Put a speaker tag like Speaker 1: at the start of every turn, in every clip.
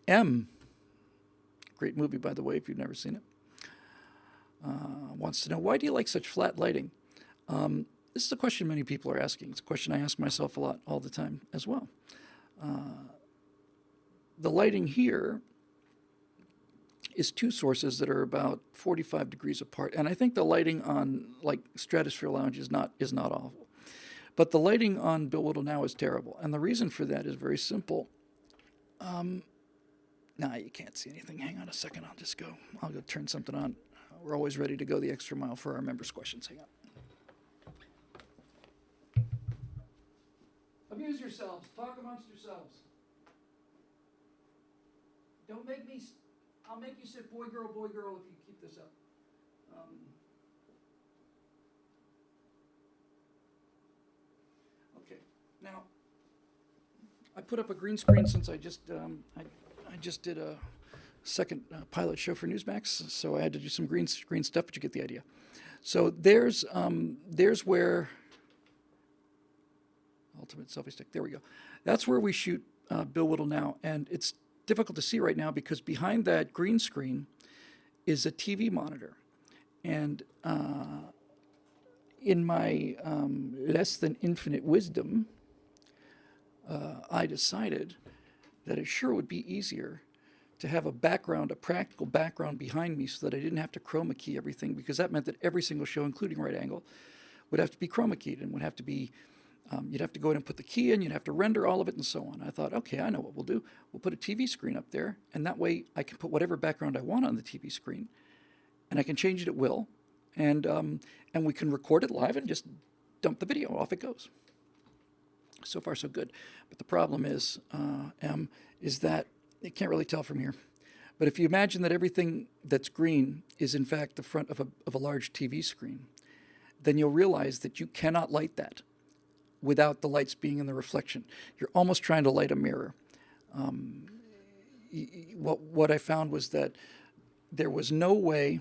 Speaker 1: M, great movie, by the way, if you've never seen it, wants to know, why do you like such flat lighting? This is a question many people are asking. It's a question I ask myself a lot all the time as well. The lighting here is two sources that are about 45 degrees apart. And I think the lighting on like Stratosphere Lounge is not awful. But the lighting on Bill Whittle now is terrible. And the reason for that is very simple. Nah, you can't see anything. Hang on a second. I'll go turn something on. We're always ready to go the extra mile for our members' questions. Hang on. Amuse yourselves. Talk amongst yourselves. Don't make me... I'll make you sit boy, girl, if you keep this up. Okay. Now, I put up a green screen since I just did a second pilot show for Newsmax, so I had to do some green screen stuff, but you get the idea. So there's where ultimate selfie stick. There we go. That's where we shoot Bill Whittle now, and it's difficult to see right now because behind that green screen is a TV monitor, and in my less than infinite wisdom, I decided that it sure would be easier to have a practical background behind me so that I didn't have to chroma key everything, because that meant that every single show, including Right Angle, would have to be chroma keyed and would have to be, you'd have to go in and put the key in, you'd have to render all of it and so on. I thought, okay, I know what we'll do. We'll put a TV screen up there, and that way I can put whatever background I want on the TV screen, and I can change it at will, and we can record it live and just dump the video, off it goes. So far, so good. But the problem is, is that you can't really tell from here. But if you imagine that everything that's green is in fact the front of a large TV screen, then you'll realize that you cannot light that without the lights being in the reflection. You're almost trying to light a mirror. What I found was that there was no way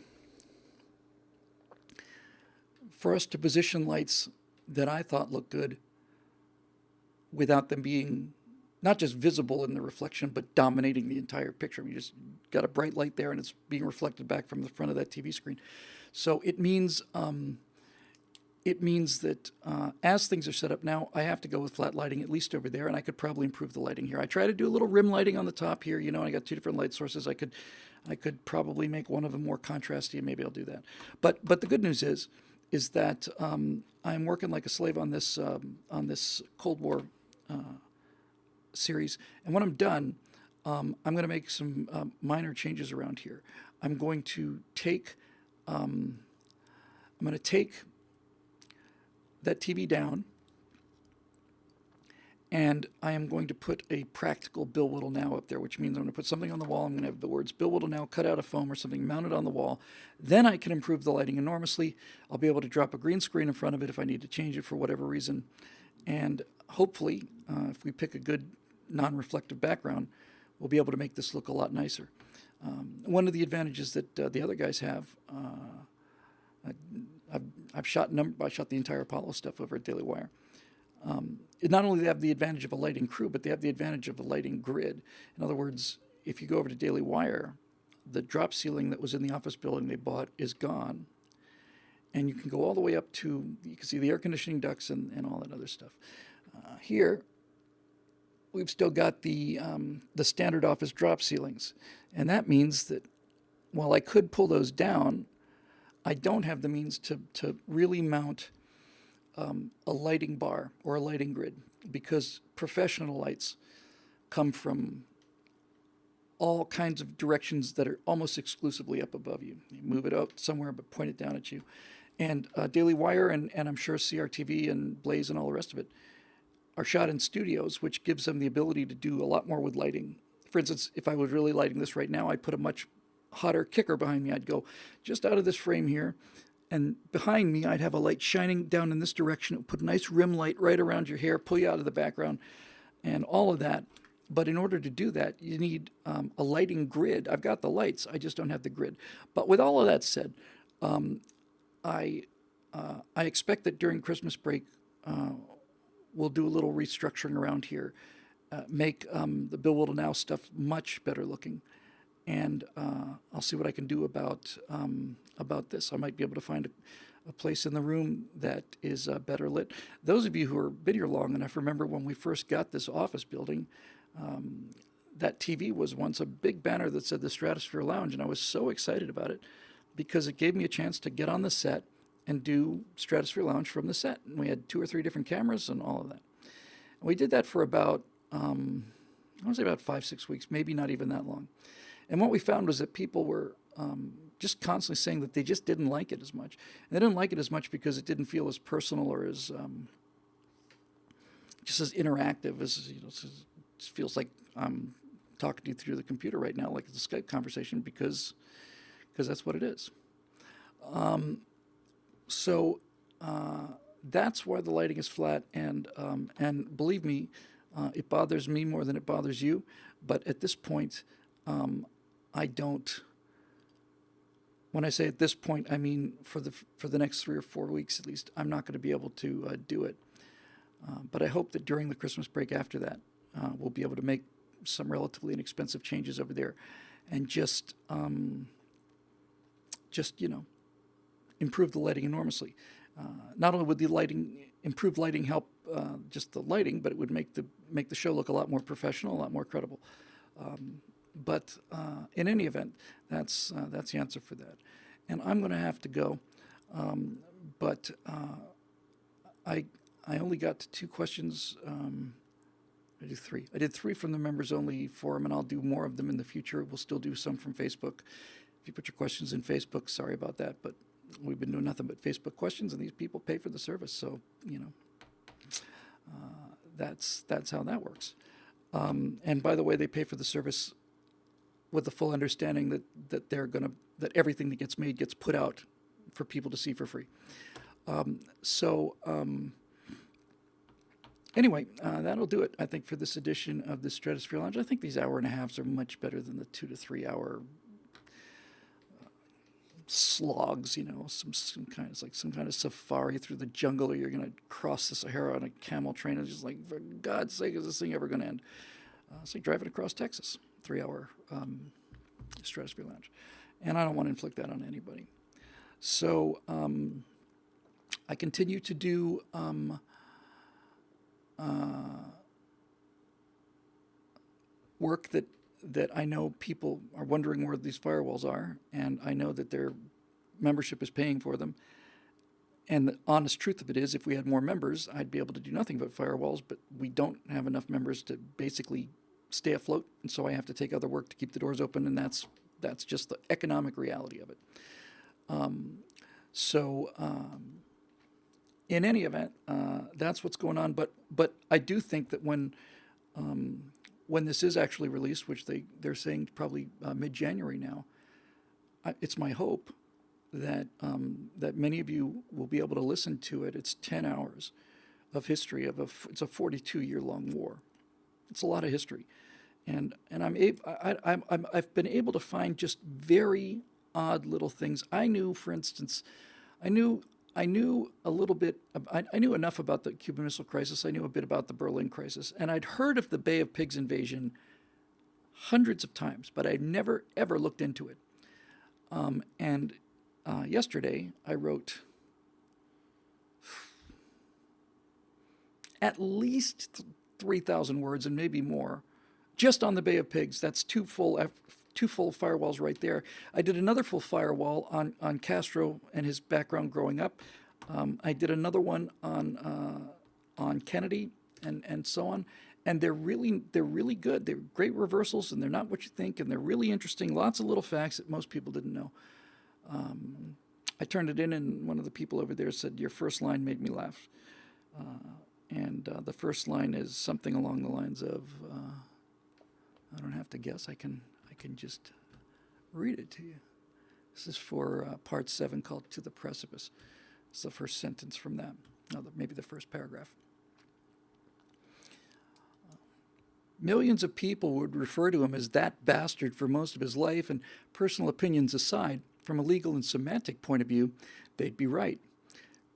Speaker 1: for us to position lights that I thought looked good without them being not just visible in the reflection, but dominating the entire picture. I mean, you just got a bright light there, and it's being reflected back from the front of that TV screen. So it means that as things are set up now, I have to go with flat lighting, at least over there, and I could probably improve the lighting here. I try to do a little rim lighting on the top here. You know, I got two different light sources. I could probably make one of them more contrasty, and maybe I'll do that. But the good news is that I'm working like a slave on this Cold War series, and when I'm done, I'm going to make some minor changes around here. I'm going to take that TV down, and I am going to put a practical Bill Whittle Now up there, which means I'm going to put something on the wall. I'm going to have the words Bill Whittle Now cut out of foam or something mounted on the wall. Then I can improve the lighting enormously. I'll be able to drop a green screen in front of it if I need to change it for whatever reason. And hopefully, if we pick a good non-reflective background, we'll be able to make this look a lot nicer. One of the advantages that the other guys have, I've shot the entire Apollo stuff over at Daily Wire. Not only do they have the advantage of a lighting crew, but they have the advantage of a lighting grid. In other words, if you go over to Daily Wire, the drop ceiling that was in the office building they bought is gone. And you can go all the way up to, you can see the air conditioning ducts and all that other stuff. Here, we've still got the standard office drop ceilings. And that means that while I could pull those down, I don't have the means to really mount a lighting bar or a lighting grid, because professional lights come from all kinds of directions that are almost exclusively up above you. You move it out somewhere, but point it down at you. And Daily Wire and I'm sure CRTV and Blaze and all the rest of it are shot in studios, which gives them the ability to do a lot more with lighting. For instance, if I was really lighting this right now, I'd put a much hotter kicker behind me. I'd go just out of this frame here, and behind me I'd have a light shining down in this direction. It would put a nice rim light right around your hair, pull you out of the background, and all of that. But in order to do that, you need a lighting grid. I've got the lights, I just don't have the grid. But with all of that said, I expect that during Christmas break, we'll do a little restructuring around here, make the Bill Whittle Now stuff much better looking. And I'll see what I can do about this. I might be able to find a place in the room that is better lit. Those of you who have been here long enough remember when we first got this office building, that TV was once a big banner that said the Stratosphere Lounge, and I was so excited about it because it gave me a chance to get on the set and do Stratosphere Lounge from the set. And we had 2 or 3 different cameras and all of that. And we did that for about, I want to say about 5-6 weeks, maybe not even that long. And what we found was that people were just constantly saying that they just didn't like it as much. And they didn't like it as much because it didn't feel as personal or as just as interactive as, you know, it just feels like I'm talking to you through the computer right now, like it's a Skype conversation, because that's what it is. So that's why the lighting is flat, and believe me, it bothers me more than it bothers you. But at this point, I don't. When I say at this point, I mean for the next 3 or 4 weeks at least. I'm not going to be able to do it. But I hope that during the Christmas break after that, we'll be able to make some relatively inexpensive changes over there, and just you know, improve the lighting enormously. Not only would the improved lighting help just the lighting, but it would make the show look a lot more professional, a lot more credible. But in any event, that's the answer for that. And I'm going to have to go. But I only got to 2 questions. I did 3. I did 3 from the members only forum, and I'll do more of them in the future. We'll still do some from Facebook. If you put your questions in Facebook, sorry about that, but we've been doing nothing but Facebook questions, and these people pay for the service. So, you know, that's how that works. And by the way, they pay for the service with the full understanding that that everything that gets made gets put out for people to see for free. Anyway, that'll do it, I think, for this edition of the Stratosphere Lounge. I think these hour and a halves are much better than the 2 to 3 hour slogs, you know, some kind of safari through the jungle, or you're going to cross the Sahara on a camel train, and just like, for God's sake, is this thing ever going to end? It's like driving across Texas, 3-hour Stratosphere Lounge. And I don't want to inflict that on anybody. So I continue to do work that I know people are wondering where these firewalls are, and I know that their membership is paying for them. And the honest truth of it is, if we had more members, I'd be able to do nothing but firewalls, but we don't have enough members to basically stay afloat, and so I have to take other work to keep the doors open, and that's just the economic reality of it. In any event, that's what's going on. But I do think that when this is actually released, which they're saying probably mid-January now, it's my hope that that many of you will be able to listen to it. It's 10 hours of history it's a 42-year-long war. It's a lot of history, and I've been able to find just very odd little things. I knew, for instance, I knew a little bit. I knew enough about the Cuban Missile Crisis. I knew a bit about the Berlin Crisis, and I'd heard of the Bay of Pigs invasion hundreds of times, but I'd never ever looked into it. Yesterday I wrote at least 3,000 words, and maybe more, just on the Bay of Pigs. That's 2 full firewalls right there. I did another full firewall on Castro and his background growing up. I did another one on Kennedy and so on. And they're really good. They're great reversals, and they're not what you think, and they're really interesting. Lots of little facts that most people didn't know. I turned it in, and one of the people over there said, "Your first line made me laugh." And the first line is something along the lines of, I don't have to guess. I can just read it to you. This is for part 7, called "To the Precipice." It's the first sentence from that. No, maybe the first paragraph. Millions of people would refer to him as that bastard for most of his life, and personal opinions aside, from a legal and semantic point of view, they'd be right.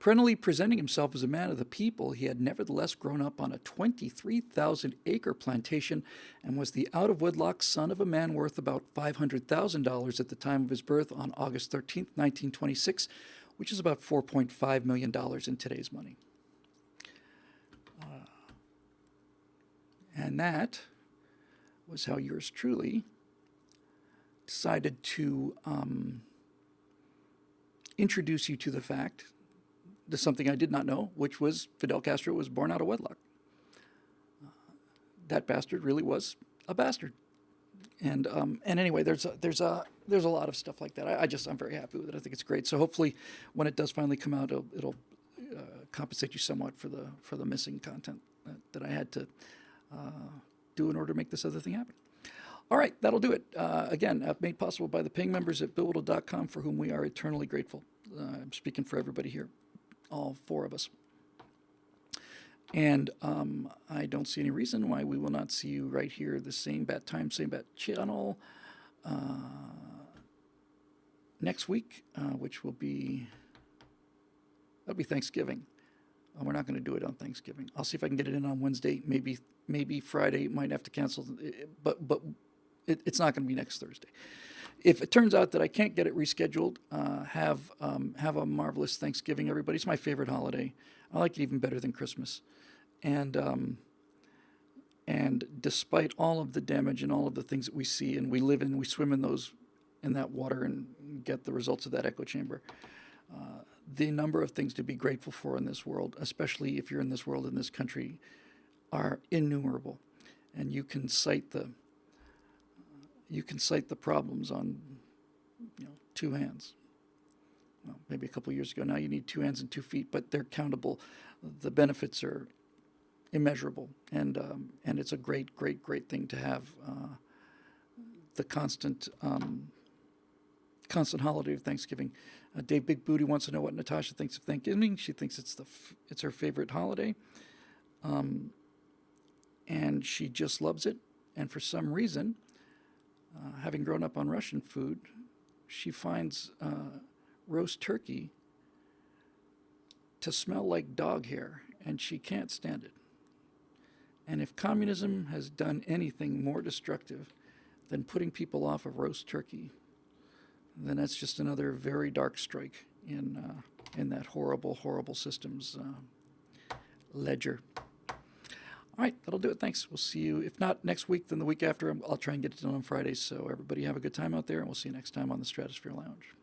Speaker 1: Perennially presenting himself as a man of the people, he had nevertheless grown up on a 23,000-acre plantation and was the out-of-wedlock son of a man worth about $500,000 at the time of his birth on August 13th, 1926, which is about $4.5 million in today's money. And that was how yours truly decided to introduce you to the fact, to something I did not know, which was Fidel Castro was born out of wedlock. That bastard really was a bastard. And anyway, there's a lot of stuff like that. I'm very happy with it. I think it's great. So hopefully, when it does finally come out, it'll compensate you somewhat for the missing content that I had to do in order to make this other thing happen. All right, that'll do it. Again, made possible by the paying members at BillWhittle.com, for whom we are eternally grateful. I'm speaking for everybody here, all four of us. And I don't see any reason why we will not see you right here, the same bat time, same bat channel, next week, which will be, that'll be Thanksgiving. We're not going to do it on Thanksgiving. I'll see if I can get it in on Wednesday, maybe Friday. Might have to cancel, but it's not going to be next Thursday. If it turns out that I can't get it rescheduled, have a marvelous Thanksgiving, everybody. It's my favorite holiday. I like it even better than Christmas. And despite all of the damage and all of the things that we see and we live in, we swim in that water and get the results of that echo chamber. The number of things to be grateful for in this world, especially if you're in this world, in this country, are innumerable. And you can cite the problems on, two hands. Well, maybe a couple of years ago now you need 2 hands and 2 feet, but they're countable. The benefits are immeasurable, and it's a great thing to have the constant holiday of Thanksgiving. Dave Big Booty wants to know what Natasha thinks of Thanksgiving. She thinks it's her favorite holiday, and she just loves it. And for some reason, having grown up on Russian food, she finds roast turkey to smell like dog hair, and she can't stand it. And if communism has done anything more destructive than putting people off of roast turkey, then that's just another very dark strike in that horrible system's ledger. All right, that'll do it. Thanks. We'll see you, if not next week, then the week after. I'll try and get it done on Friday. So everybody have a good time out there, and we'll see you next time on the Stratosphere Lounge.